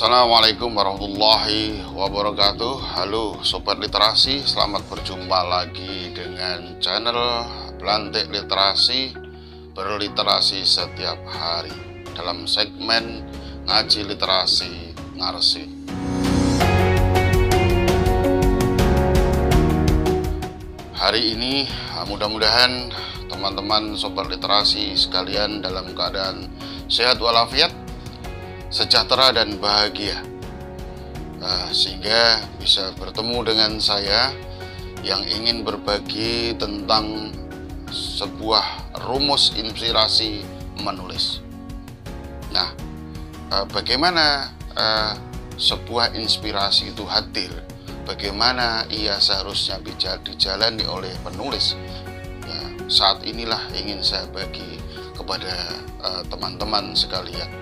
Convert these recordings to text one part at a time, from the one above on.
Assalamualaikum warahmatullahi wabarakatuh. Halo Sobat Literasi, selamat berjumpa lagi dengan channel Belantik Literasi, berliterasi setiap hari dalam segmen Ngaji Literasi Ngarsi. Hari ini mudah-mudahan teman-teman Sobat Literasi sekalian dalam keadaan sehat walafiat, sejahtera dan bahagia, sehingga bisa bertemu dengan saya yang ingin berbagi tentang sebuah rumus inspirasi menulis. Nah, bagaimana sebuah inspirasi itu hadir, bagaimana ia seharusnya dijalani oleh penulis, saat inilah ingin saya bagi kepada teman-teman sekalian.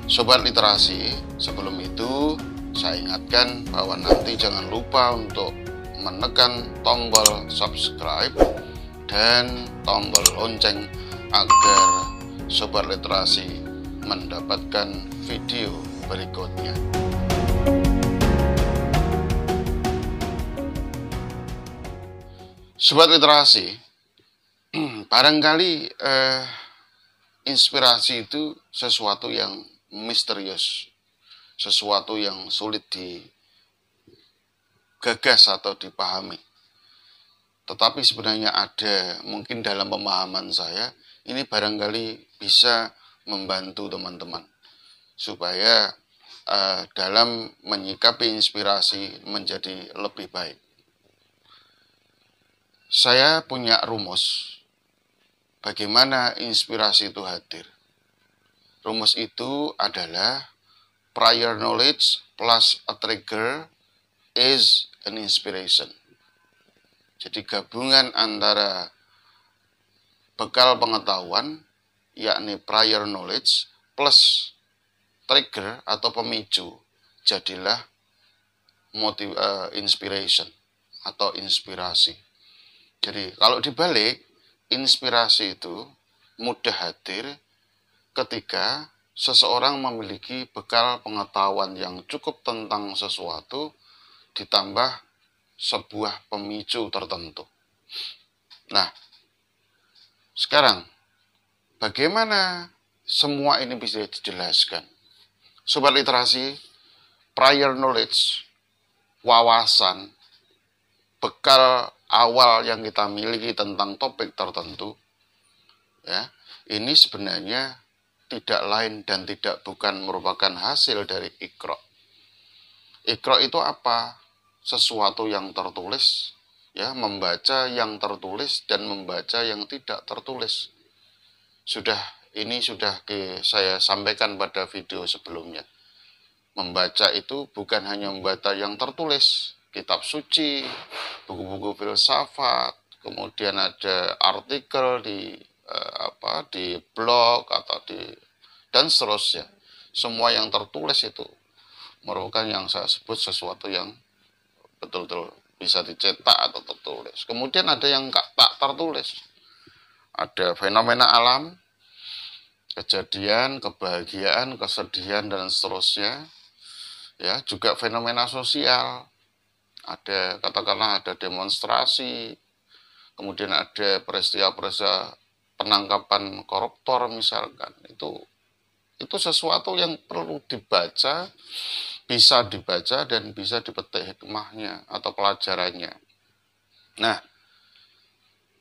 Sobat Literasi, sebelum itu saya ingatkan bahwa nanti jangan lupa untuk menekan tombol subscribe dan tombol lonceng agar Sobat Literasi mendapatkan video berikutnya. Sobat Literasi, barangkali inspirasi itu sesuatu yang misterius, sesuatu yang sulit digagas atau dipahami. Tetapi sebenarnya ada, mungkin dalam pemahaman saya, ini barangkali bisa membantu teman-teman supaya dalam menyikapi inspirasi menjadi lebih baik. Saya punya rumus bagaimana inspirasi itu hadir. Rumus itu adalah prior knowledge plus a trigger is an inspiration. Jadi gabungan antara bekal pengetahuan, yakni prior knowledge, plus trigger atau pemicu, jadilah inspiration atau inspirasi. Jadi kalau dibalik, inspirasi itu mudah hadir ketika seseorang memiliki bekal pengetahuan yang cukup tentang sesuatu ditambah sebuah pemicu tertentu. Nah, sekarang bagaimana semua ini bisa dijelaskan? Sobat Literasi, prior knowledge, wawasan, bekal awal yang kita miliki tentang topik tertentu, ya, ini sebenarnya tidak lain dan tidak bukan merupakan hasil dari Iqra. Iqra itu apa? Sesuatu yang tertulis, ya, membaca yang tertulis dan membaca yang tidak tertulis. Ini sudah saya sampaikan pada video sebelumnya. Membaca itu bukan hanya membaca yang tertulis, kitab suci, buku-buku filsafat, kemudian ada artikel di blog atau dan seterusnya. Semua yang tertulis itu merupakan yang saya sebut sesuatu yang betul-betul bisa dicetak atau tertulis. Kemudian ada yang tak tertulis. Ada fenomena alam, kejadian, kebahagiaan, kesedihan dan seterusnya. Ya, juga fenomena sosial. Ada, katakanlah ada demonstrasi, kemudian ada peristiwa-peristiwa penangkapan koruptor misalkan. Itu sesuatu yang perlu dibaca, bisa dibaca dan bisa dipetik hikmahnya atau pelajarannya. Nah,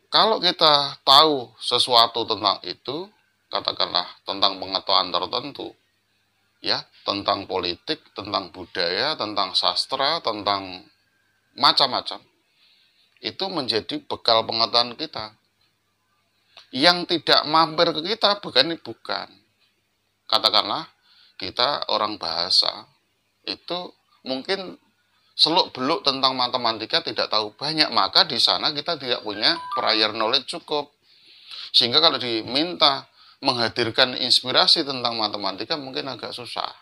kalau kita tahu sesuatu tentang itu, katakanlah tentang pengetahuan tertentu, ya, tentang politik, tentang budaya, tentang sastra, tentang macam-macam, itu menjadi bekal pengetahuan kita. Yang tidak mampir ke kita bukan. Katakanlah kita orang bahasa, itu mungkin seluk-beluk tentang matematika tidak tahu banyak, maka di sana kita tidak punya prior knowledge cukup. Sehingga kalau diminta menghadirkan inspirasi tentang matematika mungkin agak susah.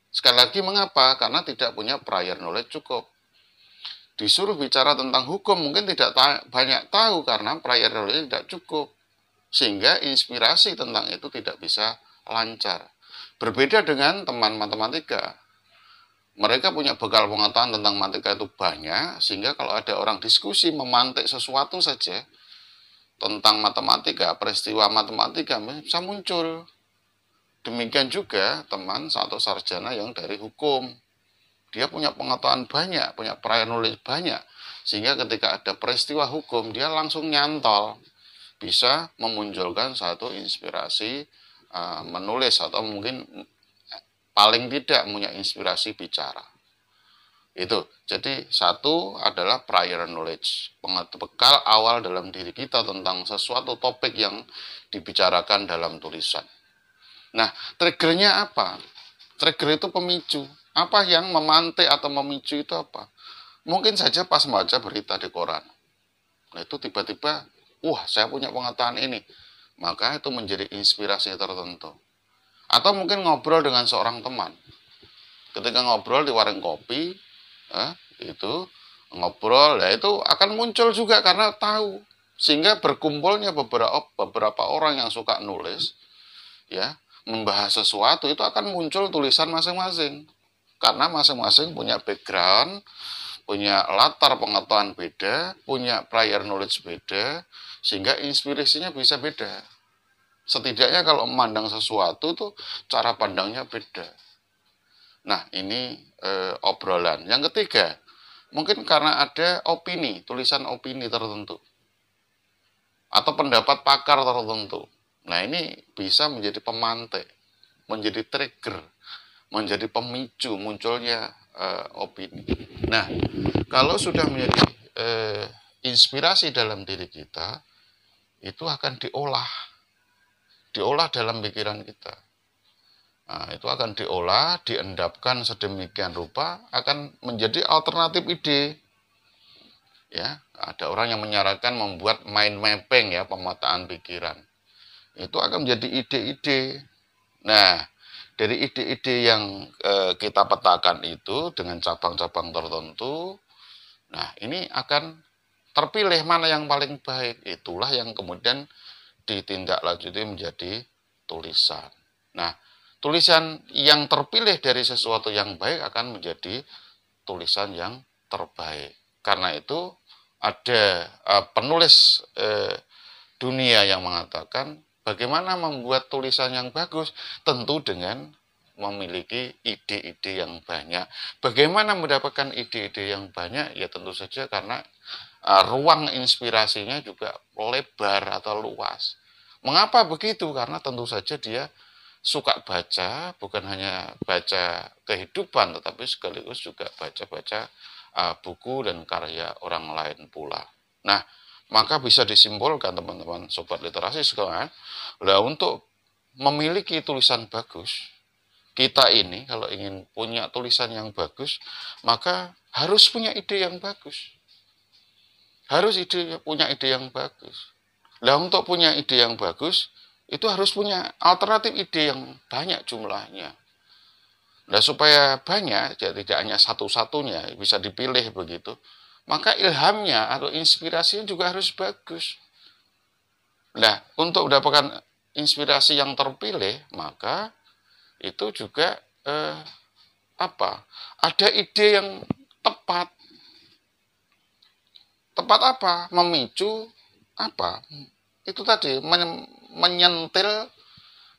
Sekali lagi mengapa? Karena tidak punya prior knowledge cukup. Disuruh bicara tentang hukum mungkin tidak banyak tahu karena prior knowledge tidak cukup, sehingga inspirasi tentang itu tidak bisa lancar. Berbeda dengan teman matematika. Mereka punya bekal pengetahuan tentang matematika itu banyak, sehingga kalau ada orang diskusi memantik sesuatu saja tentang matematika, peristiwa matematika bisa muncul. Demikian juga teman satu sarjana yang dari hukum. Dia punya pengetahuan banyak, punya prior knowledge banyak, sehingga ketika ada peristiwa hukum, dia langsung nyantol. Bisa memunculkan satu inspirasi menulis atau mungkin paling tidak punya inspirasi bicara. Itu. Jadi satu adalah prior knowledge, bekal awal dalam diri kita tentang sesuatu topik yang dibicarakan dalam tulisan. Nah, triggernya apa? Trigger itu pemicu. Apa yang memantik atau memicu itu apa? Mungkin saja pas baca berita di koran. Nah, itu tiba-tiba, wah, saya punya pengetahuan ini. Maka itu menjadi inspirasi tertentu. Atau mungkin ngobrol dengan seorang teman. Ketika ngobrol di warung kopi, itu ngobrol, ya itu akan muncul juga karena tahu. Sehingga berkumpulnya beberapa orang yang suka nulis, ya, membahas sesuatu, itu akan muncul tulisan masing-masing. Karena masing-masing punya background, punya latar pengetahuan beda, punya prior knowledge beda, sehingga inspirasinya bisa beda. Setidaknya kalau memandang sesuatu tuh cara pandangnya beda. Nah, ini obrolan. Yang ketiga, mungkin karena ada opini, tulisan opini tertentu. Atau pendapat pakar tertentu. Nah, ini bisa menjadi pemantik, menjadi trigger, menjadi pemicu munculnya opini. Nah, kalau sudah menjadi inspirasi dalam diri kita, itu akan diolah dalam pikiran kita. Nah, itu akan diolah, diendapkan sedemikian rupa, akan menjadi alternatif ide. Ya, ada orang yang menyarankan membuat mind mapping, ya, pemetaan pikiran. Itu akan menjadi ide-ide. Nah, dari ide-ide yang kita petakan itu dengan cabang-cabang tertentu, nah ini akan terpilih mana yang paling baik. Itulah yang kemudian ditindaklanjuti menjadi tulisan. Nah, tulisan yang terpilih dari sesuatu yang baik akan menjadi tulisan yang terbaik. Karena itu ada penulis dunia yang mengatakan bagaimana membuat tulisan yang bagus, tentu dengan memiliki ide-ide yang banyak. Bagaimana mendapatkan ide-ide yang banyak? Ya tentu saja karena ruang inspirasinya juga lebar atau luas. Mengapa begitu? Karena tentu saja dia suka baca, bukan hanya baca kehidupan, tetapi sekaligus juga baca-baca buku dan karya orang lain pula. Nah, maka bisa disimpulkan teman-teman sobat literasi sekalian, untuk memiliki tulisan bagus, kita ini kalau ingin punya tulisan yang bagus, maka harus punya ide yang bagus. Punya ide yang bagus. Untuk punya ide yang bagus, itu harus punya alternatif ide yang banyak jumlahnya. Nah, supaya banyak, jadi tidak hanya satu-satunya, bisa dipilih begitu, maka ilhamnya atau inspirasinya juga harus bagus. Nah, untuk mendapatkan inspirasi yang terpilih, maka itu juga ada ide yang tepat. Tepat apa? Memicu apa? Itu tadi, menyentil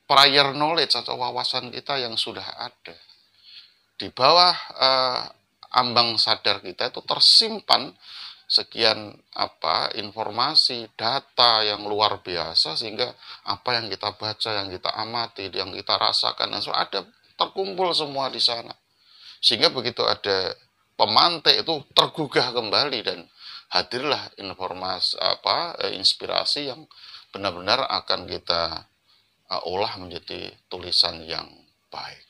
prior knowledge atau wawasan kita yang sudah ada. Di bawah ambang sadar kita itu tersimpan sekian informasi, data yang luar biasa, sehingga apa yang kita baca, yang kita amati, yang kita rasakan, ada terkumpul semua di sana. Sehingga begitu ada pemantik itu tergugah kembali dan hadirlah informasi inspirasi yang benar-benar akan kita olah menjadi tulisan yang baik.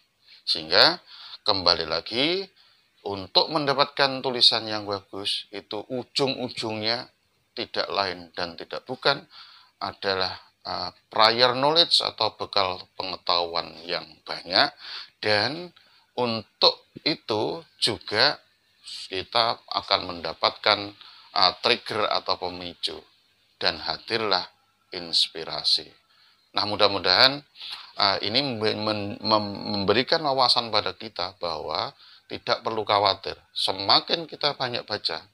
Sehingga kembali lagi, untuk mendapatkan tulisan yang bagus, itu ujung-ujungnya tidak lain dan tidak bukan adalah prior knowledge atau bekal pengetahuan yang banyak. Dan untuk itu juga kita akan mendapatkan trigger atau pemicu, dan hadirlah inspirasi. Nah, mudah-mudahan Ini memberikan wawasan pada kita bahwa tidak perlu khawatir. Semakin kita banyak baca,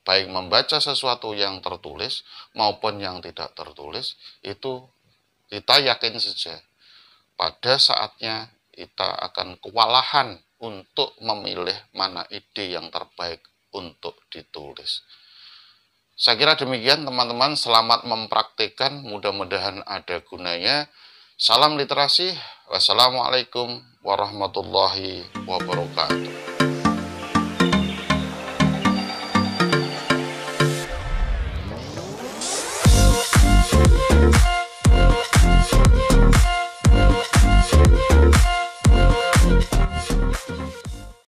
baik membaca sesuatu yang tertulis maupun yang tidak tertulis, itu kita yakin saja pada saatnya kita akan kewalahan untuk memilih mana ide yang terbaik untuk ditulis. Saya kira demikian teman-teman, selamat mempraktikkan, mudah-mudahan ada gunanya. Salam literasi, wassalamualaikum warahmatullahi wabarakatuh.